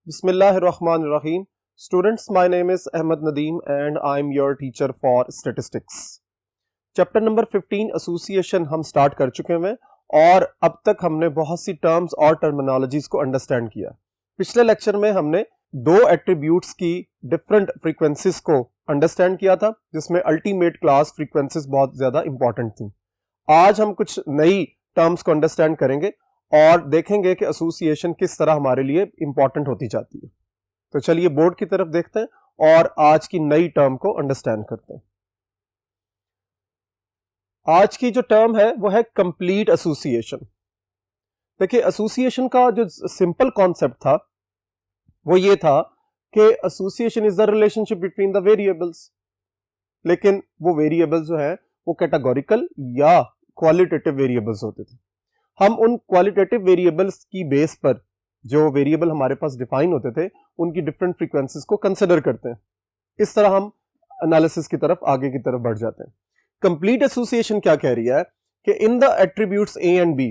Bismillahirrahmanirrahim. Students, my name is Ahmed Nadeem and I am your teacher for statistics. Chapter number 15 association हम start कर चुके हैं और अब तक हमने बहुत सी टर्म्स और टर्मिनोलॉजीज को अंडरस्टैंड किया। पिछले लेक्चर में हमने दो एट्रीब्यूट्स की डिफरेंट फ्रीक्वेंसीज को अंडरस्टैंड किया था, जिसमें अल्टीमेट क्लास फ्रीक्वेंसीज बहुत ज्यादा इंपॉर्टेंट थी। आज हम कुछ नई टर्म्स को अंडरस्टैंड करेंगे और देखेंगे कि एसोसिएशन किस तरह हमारे लिए इंपॉर्टेंट होती जाती है। तो चलिए बोर्ड की तरफ देखते हैं और आज की नई टर्म को अंडरस्टैंड करते हैं। आज की जो टर्म है वो है कंप्लीट एसोसिएशन। देखिए, एसोसिएशन का जो सिंपल कॉन्सेप्ट था वो ये था कि association is the relationship between the variables, लेकिन वो वेरिएबल्स जो है वो कैटेगोरिकल या क्वालिटेटिव वेरिएबल्स होते थे। हम उन क्वालिटेटिव वेरिएबल्स की बेस पर जो वेरिएबल हमारे पास डिफाइन होते थे उनकी डिफरेंट फ्रीक्वेंसीज को कंसिडर करते हैं। इस तरह हम एनालिसिस की तरफ आगे की तरफ बढ़ जाते हैं। कंप्लीट एसोसिएशन क्या कह रही है कि in the attributes A and B,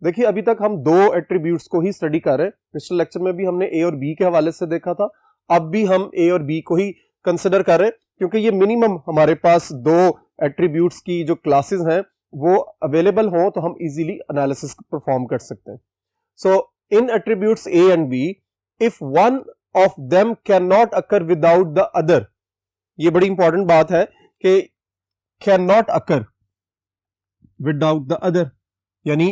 देखिए अभी तक हम दो एट्रीब्यूट्स को ही स्टडी कर रहे हैं। पिछले लेक्चर में भी हमने ए और बी के हवाले से देखा था, अब भी हम ए और बी को ही कंसिडर कर रहे हैं क्योंकि ये मिनिमम हमारे पास दो एट्रीब्यूट्स की जो क्लासेस हैं वो अवेलेबल हो तो हम इजीली एनालिसिस परफॉर्म कर सकते हैं। So in attributes A and B, if one of them can not occur without the other, ये बड़ी इंपॉर्टेंट बात है कि can not occur without the other, यानी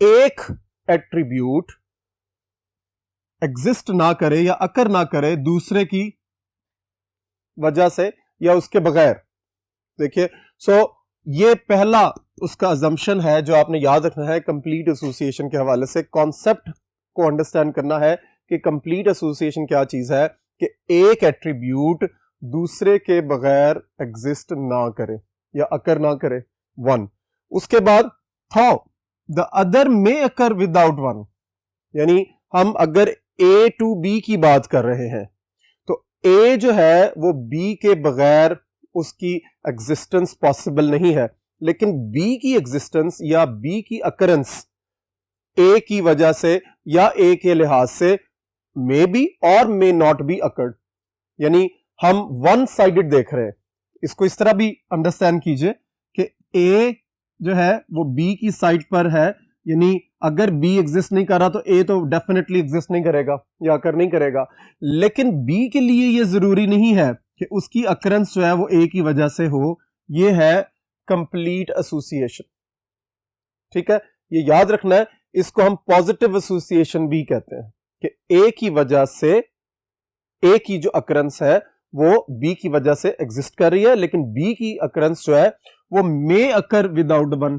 एक एट्रीब्यूट एग्जिस्ट ना करे या अकर ना करे दूसरे की वजह से या उसके बगैर। देखिए, सो ये पहला उसका अजम्पशन है जो आपने याद रखना है कंप्लीट एसोसिएशन के हवाले से। कॉन्सेप्ट को अंडरस्टैंड करना है कि कंप्लीट एसोसिएशन क्या चीज है कि एक एट्रीब्यूट दूसरे के बगैर एग्जिस्ट ना करे या अकर ना करे, वन। उसके बाद how the other may occur without one, यानी हम अगर ए टू बी की बात कर रहे हैं तो ए जो है वो बी के बगैर उसकी एग्जिस्टेंस पॉसिबल नहीं है, लेकिन बी की एग्जिस्टेंस या बी की अकरेंस ए की वजह से या ए के लिहाज से मे बी और मे नॉट बी अकर्ड, यानी हम वन साइडेड देख रहे हैं। इसको इस तरह भी अंडरस्टैंड कीजिए कि ए जो है वो बी की साइड पर है, यानी अगर बी एग्जिस्ट नहीं कर रहा तो ए तो डेफिनेटली एग्जिस्ट नहीं करेगा या अकर नहीं करेगा, लेकिन बी के लिए ये जरूरी नहीं है कि उसकी अकरेंस जो है वो ए की वजह से हो। ये है कंप्लीट एसोसिएशन, ठीक है, ये याद रखना है। इसको हम पॉजिटिव एसोसिएशन भी कहते हैं कि ए की वजह से ए की जो अकरेंस है वो बी की वजह से एग्जिस्ट कर रही है, लेकिन बी की अकरेंस जो है वो मे अकर विदाउट वन।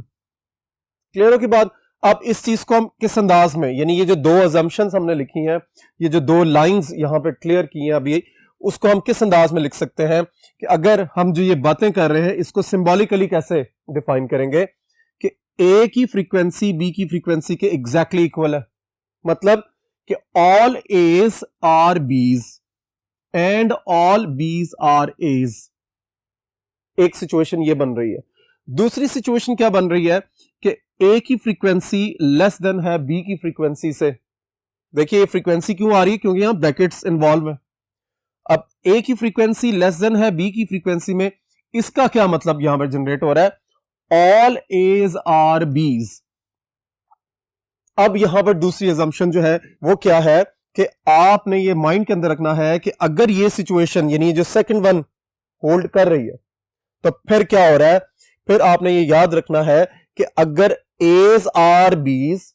क्लियर हो की बात? अब इस चीज को हम किस अंदाज में, यानी ये जो दो अजम्पशंस हमने लिखी हैं, ये जो दो लाइंस यहां पे क्लियर की हैं अभी, उसको हम किस अंदाज में लिख सकते हैं कि अगर हम जो ये बातें कर रहे हैं इसको सिंबॉलिकली कैसे डिफाइन करेंगे कि ए की फ्रीक्वेंसी बी की फ्रीक्वेंसी के एग्जैक्टली इक्वल है। मतलब कि all As are Bs and all Bs are As, एक सिचुएशन ये बन रही है। दूसरी सिचुएशन क्या बन रही है कि ए की फ्रीक्वेंसी लेस देन है बी की फ्रीक्वेंसी से। देखिए ये फ्रीक्वेंसी क्यों आ रही है, क्योंकि यहां ब्रैकेट्स इन्वॉल्व है। अब ए की फ्रीक्वेंसी लेस देन है बी की फ्रीक्वेंसी में, इसका क्या मतलब यहां पर जनरेट हो रहा है, ऑल एज आर बीज। अब यहां पर दूसरी अजम्पशन जो है वो क्या है कि आपने ये माइंड के अंदर रखना है कि अगर ये सिचुएशन यानी जो सेकंड वन होल्ड कर रही है तो फिर क्या हो रहा है, फिर आपने ये याद रखना है कि अगर एज आर बीज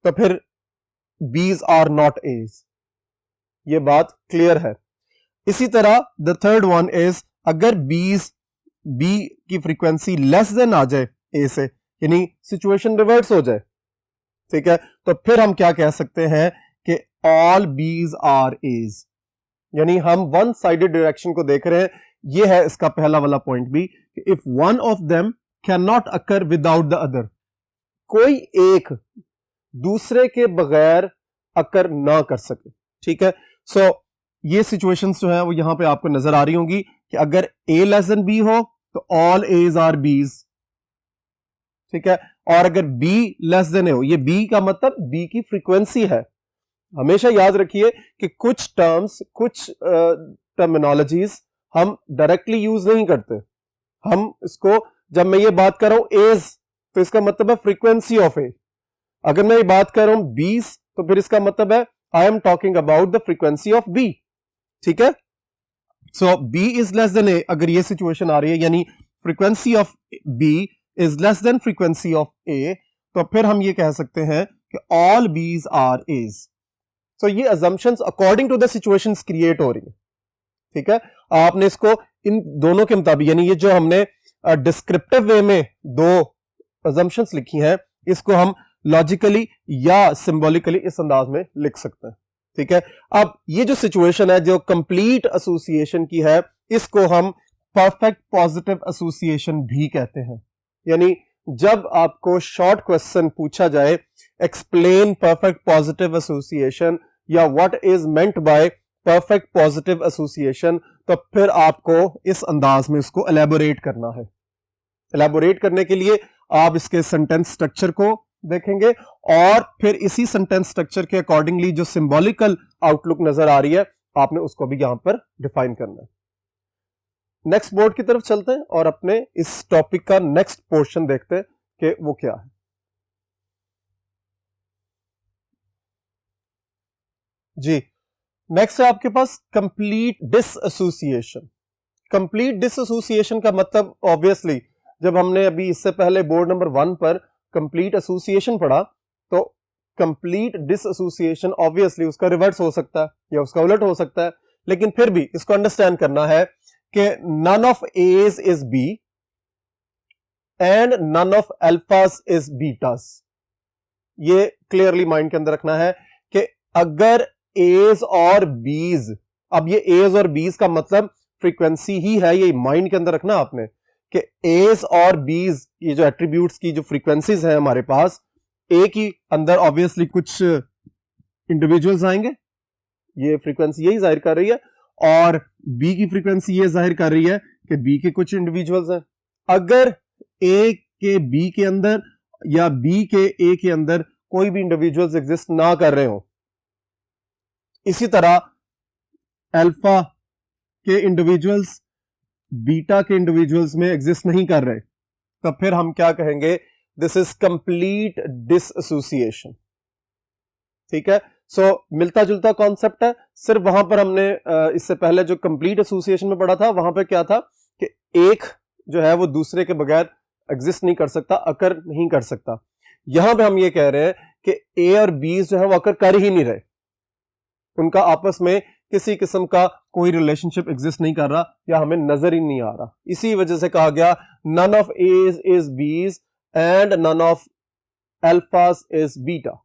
तो फिर बीज आर नॉट एज। ये बात क्लियर है। इसी तरह द थर्ड वन इज अगर बीज बी की फ्रीक्वेंसी लेस देन आ जाए ए से, यानी सिचुएशन रिवर्स हो जाए, ठीक है, तो फिर हम क्या कह सकते हैं कि ऑल बीज आर एज, यानी हम वन साइडेड डायरेक्शन को देख रहे हैं। ये है इसका पहला वाला पॉइंट भी कि if one of them can not occur without the other, कोई एक दूसरे के बगैर अकर ना कर सके, ठीक है। सो ये सिचुएशंस जो है वो यहां पे आपको नजर आ रही होंगी कि अगर ए लेस देन बी हो तो ऑल एज आर बीज, ठीक है, और अगर बी लेस देन ए हो, ये बी का मतलब बी की फ्रीक्वेंसी है, हमेशा याद रखिए कि कुछ टर्म्स, कुछ टर्मिनोलॉजीज हम डायरेक्टली यूज नहीं करते। हम इसको, जब मैं ये बात कर रहा हूं एज, तो इसका मतलब है फ्रीक्वेंसी ऑफ ए। अगर मैं ये बात कर रहा हूं 20, तो फिर इसका मतलब है I am talking about the frequency of B. ठीक है, so B is less than A, अगर ये सिचुएशन आ रही है, यानी frequency of B is less than frequency of A, तो फिर हम ये कह सकते हैं कि all Bs are A's. So ये assumptions according to the situations create हो रही है। ठीक है, आपने इसको इन दोनों के मुताबिक, यानी ये जो हमने डिस्क्रिप्टिव वे में दो अजम्पशंस लिखी हैं, इसको हम लॉजिकली या सिंबॉलिकली इस अंदाज में लिख सकते हैं। ठीक है, अब ये जो सिचुएशन है जो कंप्लीट एसोसिएशन की है, इसको हम परफेक्ट पॉजिटिव एसोसिएशन भी कहते हैं। यानी जब आपको शॉर्ट क्वेश्चन पूछा जाए एक्सप्लेन परफेक्ट पॉजिटिव एसोसिएशन या what is meant by perfect positive association, तो फिर आपको इस अंदाज में इसको एलैबोरेट करना है। एलैबोरेट करने के लिए आप इसके सेंटेंस स्ट्रक्चर को देखेंगे और फिर इसी सेंटेंस स्ट्रक्चर के अकॉर्डिंगली जो सिंबॉलिकल आउटलुक नजर आ रही है, आपने उसको भी यहां पर डिफाइन करना है। नेक्स्ट बोर्ड की तरफ चलते हैं और अपने इस टॉपिक का नेक्स्ट पोर्शन देखते हैं कि वो क्या है। जी, नेक्स्ट है आपके पास कंप्लीट डिसएसोसिएशन। कंप्लीट डिसएसोसिएशन का मतलब ऑब्वियसली, जब हमने अभी इससे पहले बोर्ड नंबर 1 पर कंप्लीट एसोसिएशन पढ़ा, तो कंप्लीट डिसएसोसिएशन ऑब्वियसली उसका रिवर्स हो सकता है या उसका उलट हो सकता है, लेकिन फिर भी इसको अंडरस्टैंड करना है कि none of A's is B and none of alphas is betas. ये क्लियरली माइंड के अंदर रखना है कि अगर एज और बीज, अब ये एज और बीज का मतलब फ्रीक्वेंसी ही है, ये माइंड के अंदर रखना आपने कि एज और बीज, ये जो एट्रीब्यूट्स की जो फ्रीक्वेंसीज हैं हमारे पास, ए की अंदर ऑब्वियसली कुछ इंडिविजुअल्स आएंगे, ये फ्रीक्वेंसी यही जाहिर कर रही है, और बी की फ्रीक्वेंसी ये जाहिर कर रही है कि बी के कुछ इंडिविजुअल्स हैं। अगर ए के बी के अंदर या बी के ए के अंदर कोई भी इंडिविजुअल्स एग्जिस्ट ना कर रहे हो, इसी तरह अल्फा के इंडिविजुअल्स बीटा के इंडिविजुअल्स में एग्जिस्ट नहीं कर रहे, तो फिर हम क्या कहेंगे, दिस इज कंप्लीट डिसएसोसिएशन। ठीक है, सो मिलता जुलता कॉन्सेप्ट है, सिर्फ वहां पर हमने इससे पहले जो कंप्लीट एसोसिएशन में पढ़ा था, वहां पर क्या था कि एक जो है वो दूसरे के बगैर एग्जिस्ट नहीं कर सकता, अकर नहीं कर सकता। यहां पे हम ये कह रहे हैं कि ए और बी जो है वो अकर कर ही नहीं रहे, उनका आपस में किसी किस्म का कोई रिलेशनशिप एग्जिस्ट नहीं कर रहा या हमें नजर ही नहीं आ रहा। इसी वजह से कहा गया none of A's is B's and none of alphas is beta,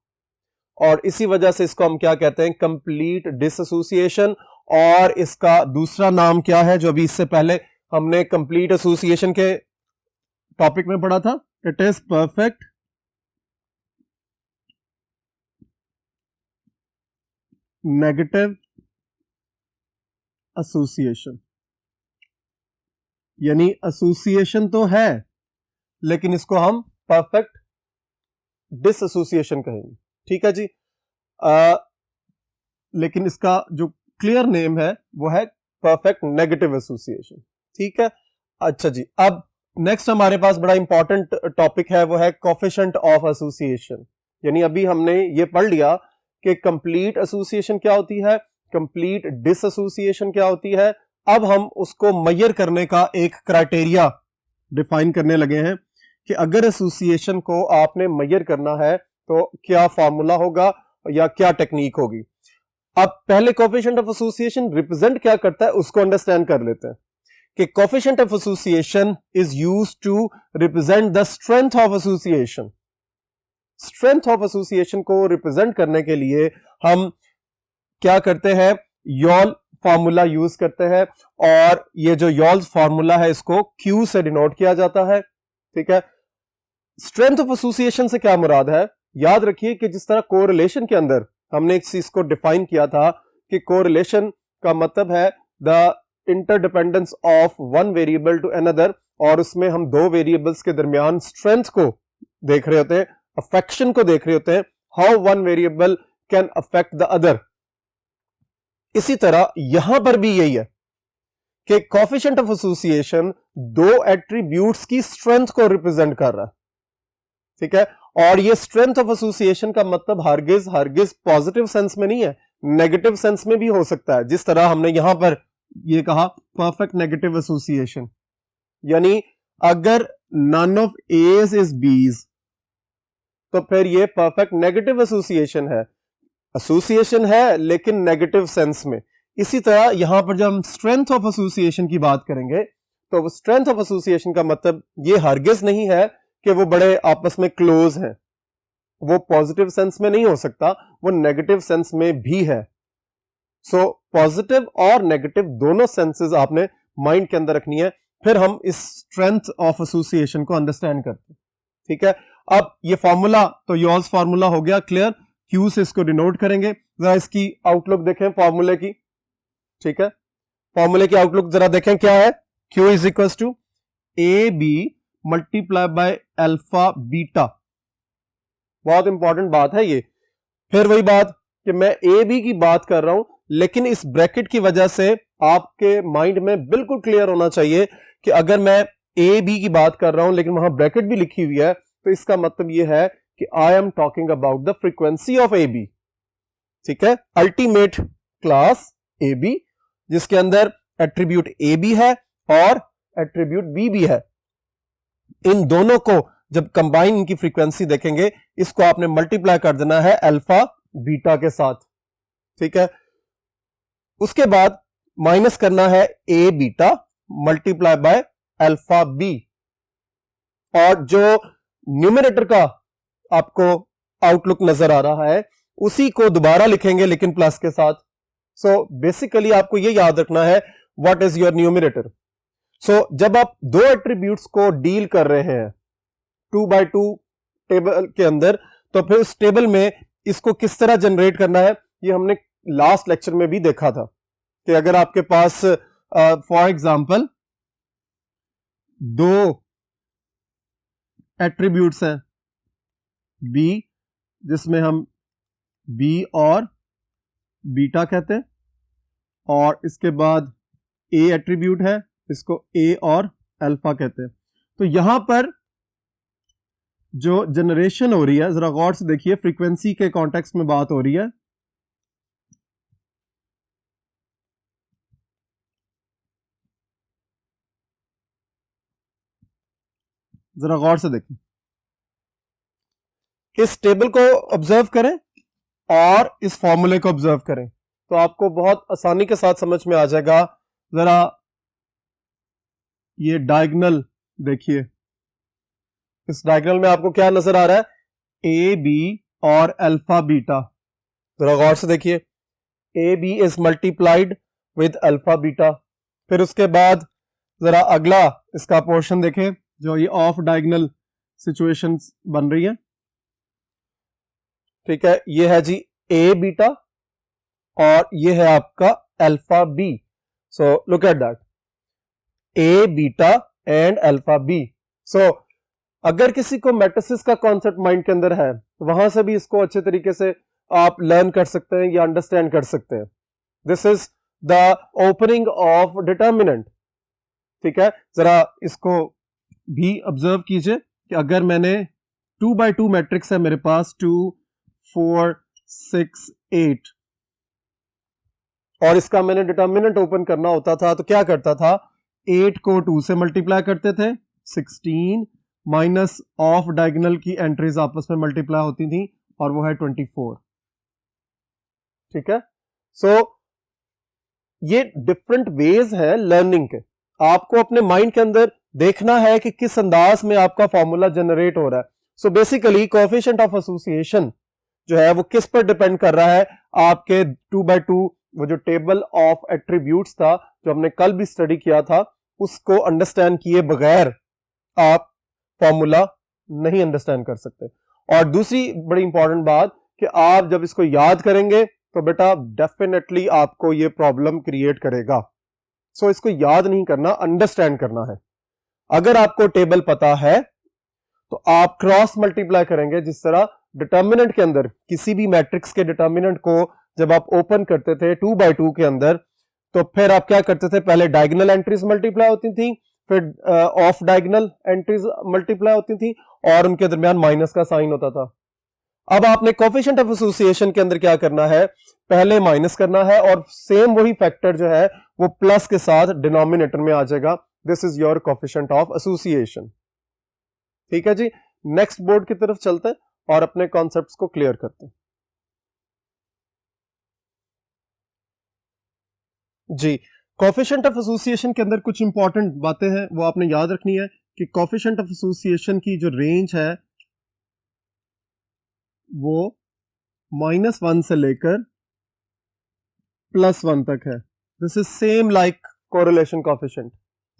और इसी वजह से इसको हम क्या कहते हैं, कंप्लीट डिसएसोसिएशन। और इसका दूसरा नाम क्या है जो अभी इससे पहले हमने कंप्लीट एसोसिएशन के टॉपिक में पढ़ा था, it is perfect negative association. यानी एसोसिएशन तो है लेकिन इसको हम परफेक्ट डिसएसोसिएशन कहेंगे। ठीक है जी, लेकिन इसका जो क्लियर नेम है वो है परफेक्ट नेगेटिव एसोसिएशन। ठीक है, अच्छा जी, अब नेक्स्ट हमारे पास बड़ा इंपॉर्टेंट टॉपिक है, वो है कोफिशिएंट ऑफ एसोसिएशन। यानी अभी हमने ये पढ़ लिया कि कंप्लीट एसोसिएशन क्या होती है, कंप्लीट डिसएसोसिएशन क्या होती है। अब हम उसको मेजर करने का एक क्राइटेरिया डिफाइन करने लगे हैं कि अगर एसोसिएशन को आपने मेजर करना है तो क्या फॉर्मूला होगा या क्या टेक्निक होगी। अब पहले कोफिशिएंट ऑफ एसोसिएशन रिप्रेजेंट क्या करता है उसको अंडरस्टैंड कर लेते हैं कि coefficient of association is used to represent the strength of association. Strength of association को रिप्रेजेंट करने के लिए हम क्या करते हैं, यॉल फॉर्मूला यूज करते हैं, और ये जो यॉल फॉर्मूला है इसको Q से डिनोट किया जाता है। ठीक है, स्ट्रेंथ ऑफ एसोसिएशन से क्या मुराद है, याद रखिए कि जिस तरह कोरिलेशन के अंदर हमने एक चीज को डिफाइन किया था कि कोरिलेशन का मतलब है the interdependence of one variable to another, और उसमें हम दो वेरिएबल्स के दरमियान स्ट्रेंथ को देख रहे होते हैं, अफेक्शन को देख रहे होते हैं, how one variable can affect the other. इसी तरह यहां पर भी यही है कि कोएफिशिएंट ऑफ एसोसिएशन दो एट्रीब्यूट्स की स्ट्रेंथ को रिप्रेजेंट कर रहा है, ठीक है। और ये स्ट्रेंथ ऑफ एसोसिएशन का मतलब हरगिज पॉजिटिव सेंस में नहीं है, नेगेटिव सेंस में भी हो सकता है। जिस तरह हमने यहां पर ये कहा परफेक्ट नेगेटिव एसोसिएशन, यानी अगर नन ऑफ एज इज बीज तो फिर ये परफेक्ट नेगेटिव एसोसिएशन है लेकिन नेगेटिव सेंस में। इसी तरह यहां पर जब हम स्ट्रेंथ ऑफ एसोसिएशन की बात करेंगे तो स्ट्रेंथ ऑफ एसोसिएशन का मतलब ये हरगिज नहीं है कि वो बड़े आपस में क्लोज हैं, वो पॉजिटिव सेंस में नहीं हो सकता, वो नेगेटिव सेंस में भी है। सो पॉजिटिव और नेगेटिव दोनों सेंसेस आपने माइंड के अंदर रखनी है, फिर हम इस स्ट्रेंथ ऑफ एसोसिएशन को अंडरस्टैंड करते हैं, ठीक है। अब ये फॉर्मूला तो योर्स फॉर्मूला हो गया क्लियर, क्यू से इसको डिनोट करेंगे। जरा इसकी आउटलुक देखें फॉर्मूले की, ठीक है। फॉर्मूले की आउटलुक जरा देखें क्या है, Q is equal to A B multiply by alpha beta. बहुत इंपॉर्टेंट बात है ये। फिर वही बात कि मैं ए बी की बात कर रहा हूं, लेकिन इस ब्रैकेट की वजह से आपके माइंड में बिल्कुल क्लियर होना चाहिए कि अगर मैं ए बी की बात कर रहा हूं लेकिन वहां ब्रैकेट भी लिखी हुई है तो इसका मतलब यह है कि I am talking about the frequency of A B, ठीक है। अल्टीमेट क्लास ए बी जिसके अंदर एट्रीब्यूट ए बी है और एट्रीब्यूट बी भी है। इन दोनों को जब कंबाइन इनकी फ्रीक्वेंसी देखेंगे, इसको आपने मल्टीप्लाई कर देना है अल्फा बीटा के साथ, ठीक है। उसके बाद माइनस करना है A beta multiply by alpha B, और जो न्यूमरेटर का आपको आउटलुक नजर आ रहा है उसी को दोबारा लिखेंगे लेकिन प्लस के साथ। सो बेसिकली आपको यह याद रखना है व्हाट इज योर न्यूमरेटर। सो जब आप दो एट्रीब्यूट्स को डील कर रहे हैं 2x2 टेबल के अंदर, तो फिर उस टेबल में इसको किस तरह जनरेट करना है ये हमने लास्ट लेक्चर में भी देखा था कि अगर आपके पास फॉर एग्जांपल दो एट्रीब्यूट्स हैं बी, जिसमें हम बी और बीटा कहते हैं, और इसके बाद ए एट्रीब्यूट है, इसको ए और अल्फा कहते हैं। तो यहां पर जो जनरेशन हो रही है जरा गौर से देखिए, फ्रीक्वेंसी के कॉन्टेक्स्ट में बात हो रही है। जरा गौर से देखिए, इस टेबल को ऑब्जर्व करें और इस फॉर्मूले को ऑब्जर्व करें तो आपको बहुत आसानी के साथ समझ में आ जाएगा। जरा ये डायगोनल देखिए, इस डायगोनल में आपको क्या नजर आ रहा है, ए बी और अल्फा बीटा। जरा गौर से देखिए, A B is multiplied with alpha beta. फिर उसके बाद जरा अगला इसका पोर्शन देखें जो ये ऑफ डायगोनल सिचुएशन बन रही है, ठीक है। ये है जी ए बीटा और ये है आपका alpha B. So look at that, A beta and alpha B. So अगर किसी को मैट्रिसेस का कॉन्सेप्ट माइंड के अंदर है तो वहां से भी इसको अच्छे तरीके से आप लर्न कर सकते हैं या अंडरस्टैंड कर सकते हैं। This is the opening of determinant, ठीक है। जरा इसको भी ऑब्जर्व कीजिए कि अगर मैंने 2x2 मैट्रिक्स है मेरे पास 2 4 6 8 और इसका मैंने डिटर्मिनेंट ओपन करना होता था तो क्या करता था, 8 को 2 से मल्टीप्लाई करते थे, 16 माइनस ऑफ डायगोनल की एंट्रीज आपस में मल्टीप्लाई होती थी और वो है 24, ठीक है। सो ये डिफरेंट वेज है लर्निंग के। आपको अपने माइंड के अंदर देखना है कि किस अंदाज में आपका फॉर्मूला जनरेट हो रहा है। So basically coefficient of association जो है वो किस पर डिपेंड कर रहा है, आपके 2x2 वो जो टेबल ऑफ एट्रीब्यूट्स था जो हमने कल भी स्टडी किया था, उसको अंडरस्टैंड किए बगैर आप फॉर्मूला नहीं अंडरस्टैंड कर सकते। और दूसरी बड़ी इंपॉर्टेंट बात कि आप जब इसको याद करेंगे तो बेटा डेफिनेटली आपको ये प्रॉब्लम क्रिएट करेगा। सो इसको याद नहीं करना, अंडरस्टैंड करना है। अगर आपको टेबल पता है तो आप क्रॉस मल्टीप्लाई करेंगे, जिस तरह डिटर्मिनेंट के अंदर किसी भी मैट्रिक्स के डिटर्मिनेंट को जब आप ओपन करते थे 2 by 2 के अंदर, तो फिर आप क्या करते थे, पहले डायगोनल एंट्रीज मल्टीप्लाई होती थी, फिर ऑफ डायगोनल एंट्रीज मल्टीप्लाई होती थी और उनके दरमियान माइनस का साइन होता था। अब आपने कोफिशिएंट ऑफ एसोसिएशन के अंदर क्या करना है, पहले माइनस करना है और सेम वही फैक्टर जो है वो प्लस के साथ डिनोमिनेटर में आ जाएगा। This is your coefficient of association. ठीक है जी, नेक्स्ट बोर्ड की तरफ चलते हैं और अपने कॉन्सेप्ट्स को क्लियर करते हैं। जी, कोफिशिएंट ऑफ एसोसिएशन के अंदर कुछ इंपॉर्टेंट बातें हैं वो आपने याद रखनी है कि कोफिशिएंट ऑफ एसोसिएशन की जो रेंज है वो -1 से लेकर +1 तक है। This is same like correlation coefficient.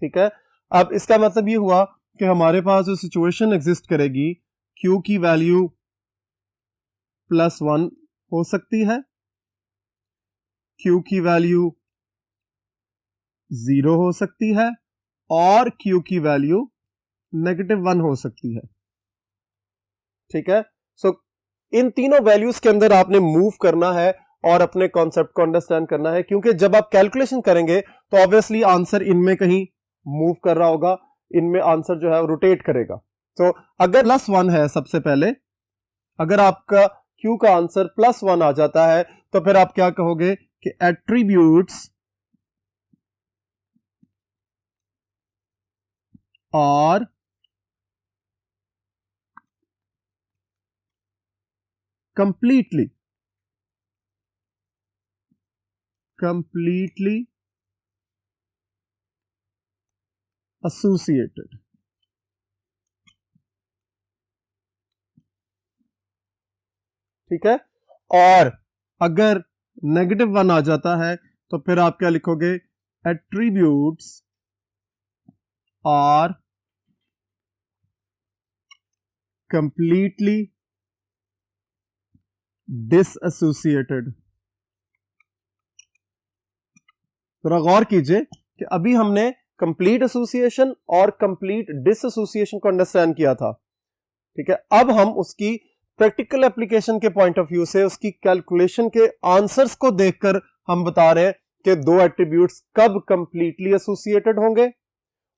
ठीक है, अब इसका मतलब ये हुआ कि हमारे पास जो सिचुएशन एग्जिस्ट करेगी, Q की वैल्यू +1 हो सकती है, Q की वैल्यू 0 हो सकती है और Q की वैल्यू -1 हो सकती है। ठीक है, सो इन तीनों वैल्यूज के अंदर आपने मूव करना है और अपने कॉन्सेप्ट को अंडरस्टैंड करना है, क्योंकि जब आप कैलकुलेशन करेंगे तो ऑब्वियसली आंसर इनमें कहीं मूव कर रहा होगा, इनमें आंसर जो है रोटेट करेगा। तो अगर +1 है, सबसे पहले अगर आपका Q का आंसर +1 आ जाता है तो फिर आप क्या कहोगे कि एट्रीब्यूट्स आर completely associated। ठीक है, और अगर -1 आ जाता है तो फिर आप क्या लिखोगे, एट्रीब्यूट्स आर completely disassociated। थोड़ा गौर कीजिए कि अभी हमने कंप्लीट एसोसिएशन और कंप्लीट डिसएसोसिएशन को अंडरस्टैंड किया था। ठीक है, अब हम उसकी प्रैक्टिकल एप्लीकेशन के पॉइंट ऑफ व्यू से उसकी कैलकुलेशन के आंसर्स को देखकर हम बता रहे हैं कि दो एट्रीब्यूट्स कब कंप्लीटली एसोसिएटेड होंगे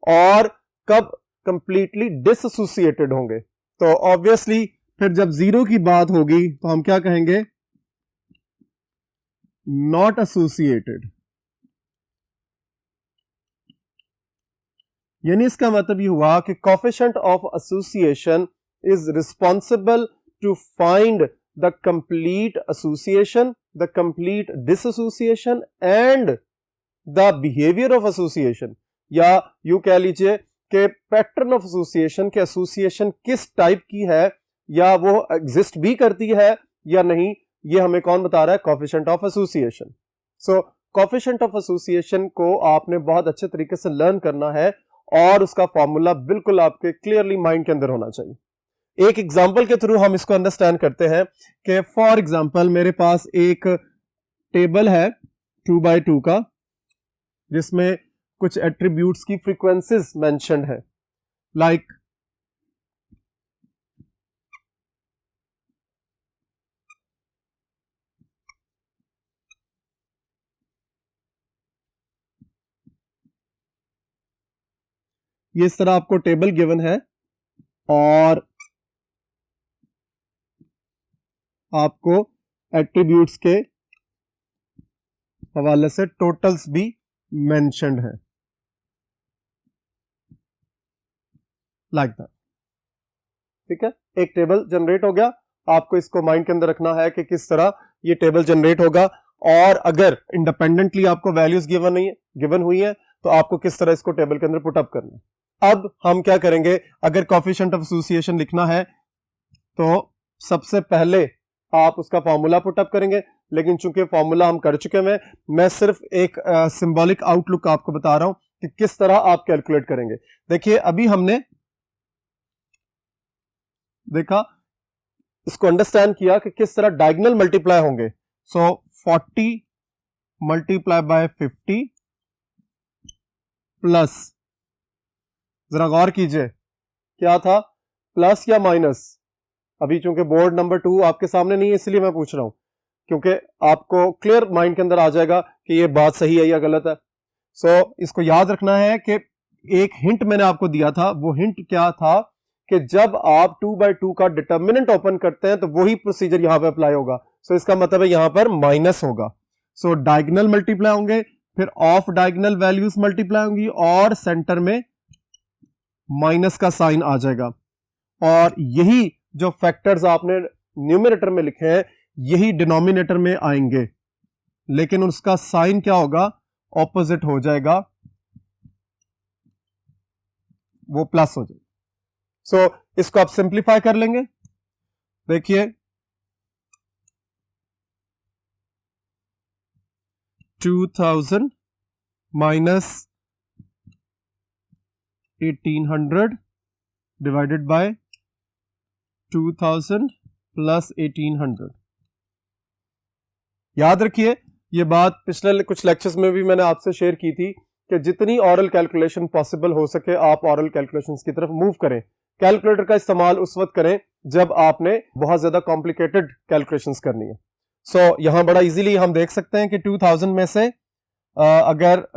और कब कंप्लीटली डिसएसोसिएटेड होंगे। तो ऑब्वियसली फिर जब 0 की बात होगी तो हम क्या कहेंगे, नॉट एसोसिएटेड। यानी इसका मतलब ये हुआ कि coefficient of association is responsible to find the complete association, the complete disassociation and the behavior of association, या यू कह लीजिए कि पैटर्न ऑफ एसोसिएशन के एसोसिएशन किस टाइप की है, या वो एग्जिस्ट भी करती है या नहीं, ये हमें कौन बता रहा है, coefficient of association. So coefficient of association को आपने बहुत अच्छे तरीके से लर्न करना है और उसका फॉर्मूला बिल्कुल आपके क्लियरली माइंड के अंदर होना चाहिए। एक एग्जाम्पल के थ्रू हम इसको अंडरस्टैंड करते हैं कि फॉर एग्जाम्पल मेरे पास एक टेबल है 2 by 2 का, जिसमें कुछ एट्रीब्यूट्स की फ्रीक्वेंसीज मेंशन्ड है, लाइक ये इस तरह आपको टेबल गिवन है और आपको एट्रीब्यूट्स के हवाले से टोटल्स भी मेंशन्ड है, लाइक दैट। ठीक है, एक टेबल जनरेट हो गया, आपको इसको माइंड के अंदर रखना है कि किस तरह ये टेबल जनरेट होगा, और अगर इंडिपेंडेंटली आपको वैल्यूज गिवन हुई है तो आपको किस तरह इसको टेबल के अंदर पुट अप करना है। अब हम क्या करेंगे, अगर कोफिशिएंट ऑफ एसोसिएशन लिखना है तो सबसे पहले आप उसका फॉर्मूला पुट अप करेंगे, लेकिन चूंकि फॉर्मूला हम कर चुके हैं, मैं सिर्फ एक सिंबॉलिक आउटलुक आपको बता रहा हूं कि किस तरह आप कैलकुलेट करेंगे। देखिए अभी हमने देखा, इसको अंडरस्टैंड किया कि किस तरह डायगोनल मल्टीप्लाई होंगे। सो 40 मल्टीप्लाई बाय 50 प्लस, जरा गौर कीजिए क्या था, प्लस या माइनस, अभी चूंकि बोर्ड नंबर 2 आपके सामने नहीं है इसलिए मैं पूछ रहा हूं, क्योंकि आपको क्लियर माइंड के अंदर आ जाएगा कि ये बात सही है या गलत है। सो इसको याद रखना है कि एक हिंट मैंने आपको दिया था, वो हिंट क्या था कि जब आप 2/2 का डिटर्मिनेंट ओपन करते हैं तो वही प्रोसीजर यहां पे अप्लाई होगा। सो इसका मतलब है यहां पर माइनस होगा। सो डायगोनल मल्टीप्लाई होंगे, फिर ऑफ डायगोनल वैल्यूज मल्टीप्लाई होंगी और सेंटर में माइनस का साइन आ जाएगा। और यही जो फैक्टर्स आपने न्यूमरेटर में लिखे हैं यही डिनोमिनेटर में आएंगे, लेकिन उसका साइन क्या होगा, ऑपोजिट हो जाएगा, वो प्लस हो जाएगा। सो इसको आप सिंप्लीफाई कर लेंगे। देखिए 2000 माइनस 1800 डिवाइडेड बाय 2000 प्लस 1800। याद रखिए ये बात पिछले कुछ लेक्चर्स में भी मैंने आपसे शेयर की थी कि जितनी ऑरल कैलकुलेशन पॉसिबल हो सके आप ऑरल कैलकुलेशंस की तरफ मूव करें। कैलकुलेटर का इस्तेमाल उस वक्त करें जब आपने बहुत ज्यादा कॉम्प्लिकेटेड कैलकुलेशंस करनी है। सो यहां बड़ा इजीली हम देख सकते हैं कि 2000 में से अगर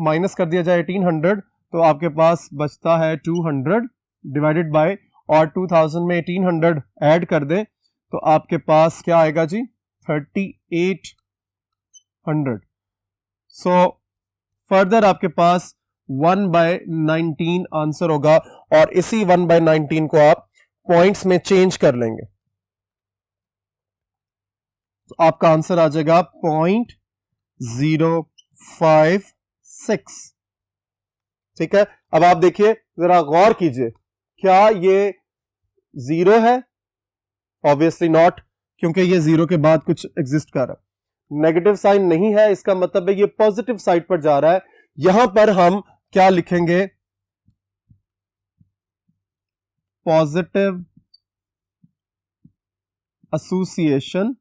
माइनस कर दिया जाए 1800 तो आपके पास बचता है 200 डिवाइडेड बाय, और 2000 में 1800 ऐड कर दें तो आपके पास क्या आएगा जी, 3800। सो फर्दर आपके पास 1/19 आंसर होगा, और इसी 1/19 को आप पॉइंट्स में चेंज कर लेंगे तो आपका आंसर आ जाएगा 0.056। ठीक है, अब आप देखिए जरा गौर कीजिए, क्या ये जीरो है? ऑब्वियसली नॉट, क्योंकि ये जीरो के बाद कुछ एग्जिस्ट कर रहा है। नेगेटिव साइन नहीं है, इसका मतलब है ये पॉजिटिव साइड पर जा रहा है। यहां पर हम क्या लिखेंगे, पॉजिटिव एसोसिएशन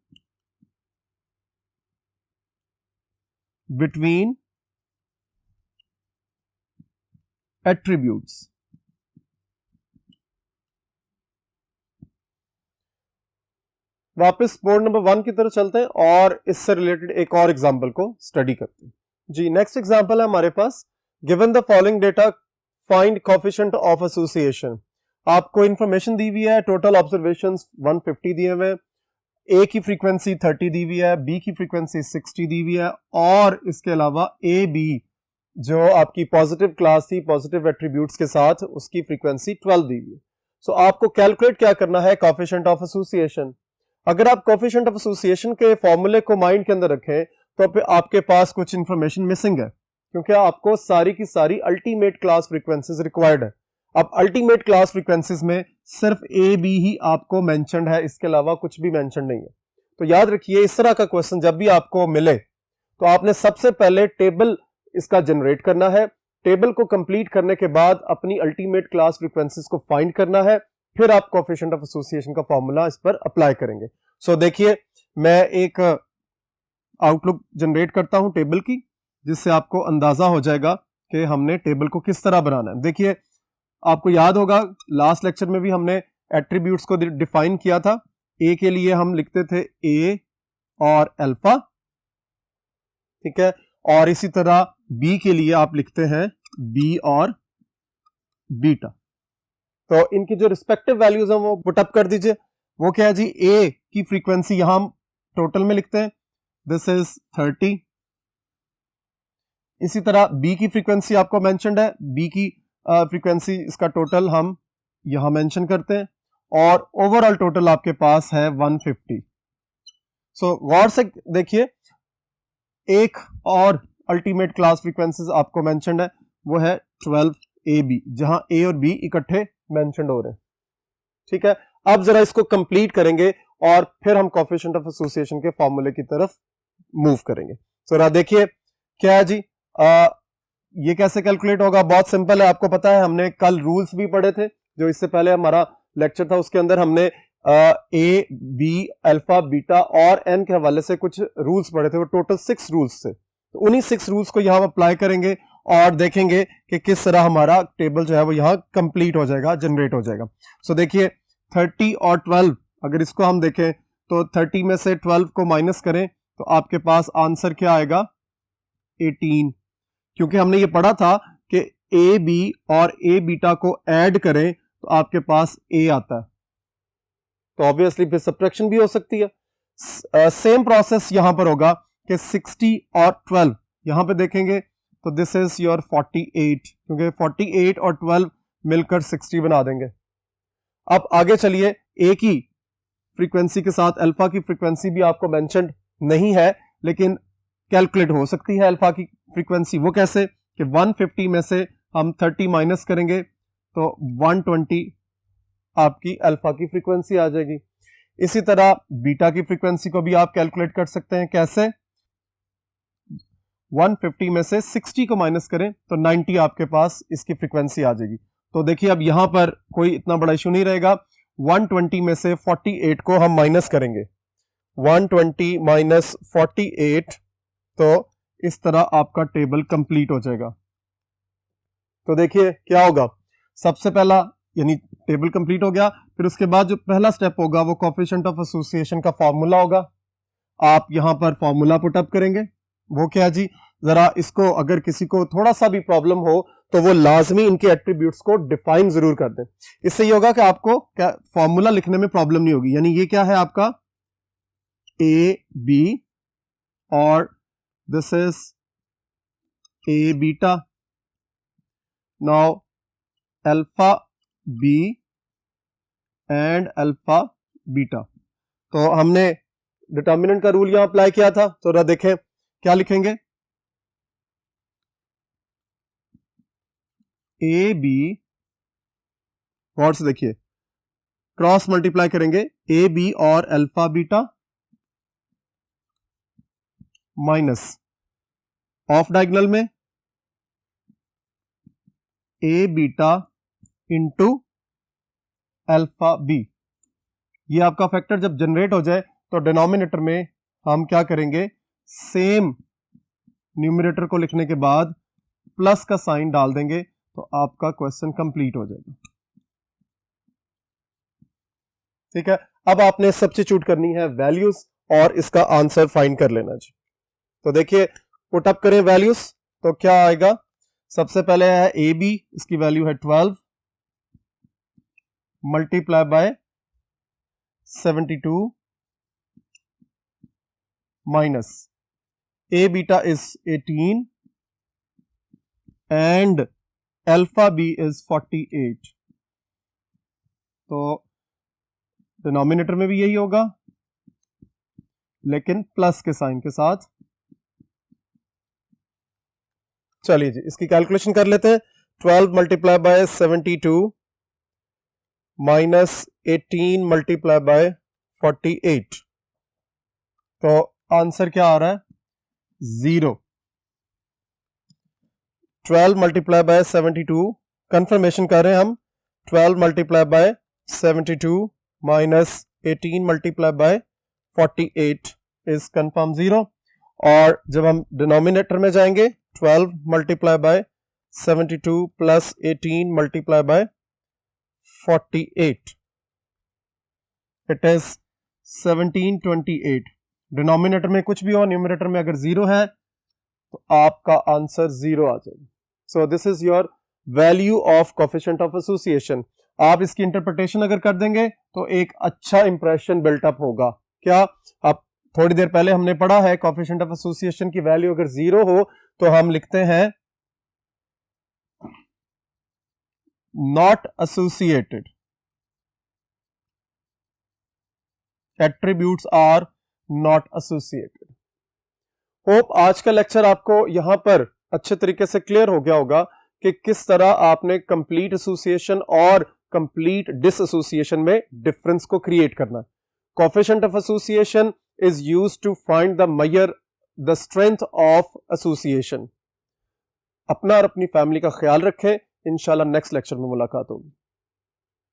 बिटवीन एट्रीब्यूट्स। वापस बोर्ड नंबर 1 की तरफ चलते हैं और इससे रिलेटेड एक और एग्जांपल को स्टडी करते हैं। जी नेक्स्ट एग्जांपल है हमारे पास, given the following data find coefficient of association. आपको इंफॉर्मेशन दी हुई है, टोटल ऑब्जर्वेशंस 150 दिए हुए हैं, ए की फ्रीक्वेंसी 30 दी हुई है, बी की फ्रीक्वेंसी 60 दी हुई है, और इसके अलावा ए बी जो आपकी पॉजिटिव क्लास थी पॉजिटिव एट्रीब्यूट्स के साथ उसकी फ्रीक्वेंसी 12 दी हुई है। सो आपको कैलकुलेट क्या करना है, कोएफिशिएंट ऑफ एसोसिएशन। अगर आप कोएफिशिएंट ऑफ एसोसिएशन के फॉर्मूले को माइंड के अंदर रखें तो फिर आपके पास कुछ इंफॉर्मेशन मिसिंग है, क्योंकि आपको सारी की सारी अल्टीमेट क्लास फ्रीक्वेंसीज रिक्वायर्ड है। अब अल्टीमेट क्लास फ्रीक्वेंसीज में सिर्फ ए बी ही आपको मेंशन्ड है, इसके अलावा कुछ भी मेंशन नहीं है। तो याद रखिए इस तरह का क्वेश्चन जब भी आपको मिले तो आपने सबसे पहले टेबल इसका जनरेट करना है, टेबल को कंप्लीट करने के बाद अपनी अल्टीमेट क्लास फ्रीक्वेंसीज को फाइंड करना है, फिर आप कोएफिशिएंट ऑफ एसोसिएशन का फॉर्मूला इस पर अप्लाई करेंगे। सो देखिए मैं एक आउटलुक जनरेट करता हूं टेबल की, जिससे आपको अंदाजा हो जाएगा कि हमने टेबल को किस तरह बनाना है। देखिए आपको याद होगा लास्ट लेक्चर में भी हमने एट्रीब्यूट्स को डिफाइन किया था। ए के लिए हम लिखते थे ए और अल्फा, ठीक है, और इसी तरह बी के लिए आप लिखते हैं बी और बीटा। तो इनकी जो रिस्पेक्टिव वैल्यूज हैं वो पुट अप कर दीजिए। वो क्या है जी, ए की फ्रीक्वेंसी यहां हम टोटल में लिखते हैं, दिस इज 30। इसी तरह बी की फ्रीक्वेंसी आपको मेंशन्ड है, बी की फ्रीक्वेंसी इसका टोटल हम यहां मेंशन करते हैं, और ओवरऑल टोटल आपके पास है 150। सो गौर से देखिए एक और अल्टीमेट क्लास फ्रीक्वेंसीज आपको मेंशन्ड है, वो है 12AB, जहां ए और बी इकट्ठे मेंशन्ड हो रहे हैं। ठीक है, अब जरा इसको कंप्लीट करेंगे और फिर हम कोएफिशिएंट ऑफ एसोसिएशन के फॉर्मूले की तरफ मूव करेंगे। जरा देखिए क्या है जी, ये कैसे कैलकुलेट होगा, बहुत सिंपल है। आपको पता है हमने कल रूल्स भी पढ़े थे, जो इससे पहले हमारा लेक्चर था उसके अंदर हमने ए बी अल्फा बीटा और एन के हवाले से कुछ रूल्स पढ़े थे, वो टोटल 6 रूल्स थे। तो उन्हीं 6 रूल्स को यहां अप्लाई करेंगे और देखेंगे कि किस तरह हमारा टेबल जो है वो यहां कंप्लीट हो जाएगा, जनरेट हो जाएगा। सो देखिए 30 और 12 अगर इसको हम देखें तो 30 में से 12 को माइनस करें तो आपके पास आंसर क्या आएगा, 18। क्योंकि हमने ये पढ़ा था कि ए बी और ए बीटा को ऐड करें तो आपके पास ए आता है, तो ऑब्वियसली फिर सब्ट्रैक्शन भी हो सकती है। सेम प्रोसेस यहां पर होगा कि 60 और 12 यहां पे देखेंगे तो दिस इज योर 48, क्योंकि 48 और 12 मिलकर 60 बना देंगे। अब आगे चलिए, ए की फ्रीक्वेंसी के साथ अल्फा की फ्रीक्वेंसी भी आपको मेंशन नहीं है, लेकिन कैलकुलेट हो सकती है अल्फा की फ्रीक्वेंसी। वो कैसे कि 150 में से हम 30 माइनस करेंगे तो 120 आपकी अल्फा की फ्रीक्वेंसी आ जाएगी। इसी तरह बीटा की फ्रीक्वेंसी को भी आप कैलकुलेट कर सकते हैं। कैसे? 150 में से 60 को माइनस करें तो 90 आपके पास इसकी फ्रीक्वेंसी आ जाएगी। तो देखिए अब यहां पर कोई इतना बड़ा इशू नहीं रहेगा। 120 में से 48 को हम माइनस करेंगे, 120 माइनस 48, तो इस तरह आपका टेबल कंप्लीट हो जाएगा। तो देखिए क्या होगा, सबसे पहला यानी टेबल कंप्लीट हो गया, फिर उसके बाद जो पहला स्टेप होगा वो कोएफिशिएंट ऑफ एसोसिएशन का फॉर्मूला होगा। आप यहां पर फॉर्मूला पुट अप करेंगे। वो क्या जी, जरा इसको अगर किसी को थोड़ा सा भी प्रॉब्लम हो तो वो लाजमी इनके एट्रीब्यूट्स को डिफाइन जरूर कर दें। इससे ये होगा कि आपको क्या फॉर्मूला लिखने में प्रॉब्लम नहीं होगी। यानी ये क्या है आपका ए बी और this is A beta, now alpha B and alpha beta. तो हमने डिटर्मिनेंट का रूल यहां अप्लाई किया था, तो जरा देखें क्या लिखेंगे, ए बी गौर से देखिए, क्रॉस मल्टीप्लाई करेंगे ए बी और alpha beta minus of diagonal में ए बीटा इंटू अल्फा बी। ये आपका फैक्टर जब जनरेट हो जाए तो डिनोमिनेटर में हम क्या करेंगे, सेम न्यूमरेटर को लिखने के बाद प्लस का साइन डाल देंगे, तो आपका क्वेश्चन कंप्लीट हो जाएगा। ठीक है, अब आपने सब्स्टिट्यूट करनी है वैल्यूज और इसका आंसर फाइंड कर लेना जी। तो देखिए पुट अप करें वैल्यूज, तो क्या आएगा, सबसे पहले है ए बी, इसकी वैल्यू है 12 multiply by 72 minus A beta is 18 and alpha B is 48। तो डिनोमिनेटर में भी यही होगा लेकिन प्लस के साइन के साथ। चलिए जी इसकी कैलकुलेशन कर लेते हैं। 12 multiply by 72 minus 18 multiply by 48, तो आंसर क्या आ रहा है, 0। 12 मल्टीप्लाई बाय 72, कंफर्मेशन कर रहे हैं हम, 12 multiply by 72 minus 18 multiply by 48 is confirm 0। और जब हम डिनोमिनेटर में जाएंगे 12 multiply by 72 plus 18 multiply by 48, it is 1728। Denominator में कुछ भी हो, न्यूमरेटर में अगर 0 है तो आपका आंसर 0 आ जाएगा। So this is your value of coefficient of association. आप इसकी इंटरप्रिटेशन अगर कर देंगे तो एक अच्छा इंप्रेशन बिल्टअप होगा। क्या, अब थोड़ी देर पहले हमने पढ़ा है कोएफिशिएंट ऑफ एसोसिएशन की वैल्यू अगर 0 हो तो हम लिखते हैं not associated, attributes are not associated. Hope आज का लेक्चर आपको यहां पर अच्छे तरीके से क्लियर हो गया होगा कि किस तरह आपने कंप्लीट एसोसिएशन और कंप्लीट डिसएसोसिएशन में डिफरेंस को क्रिएट करना है। Coefficient of association is used to find the measure the strength of association. अपना और अपनी फैमिली का ख्याल रखें। इंशाल्लाह नेक्स्ट लेक्चर में मुलाकात होगी।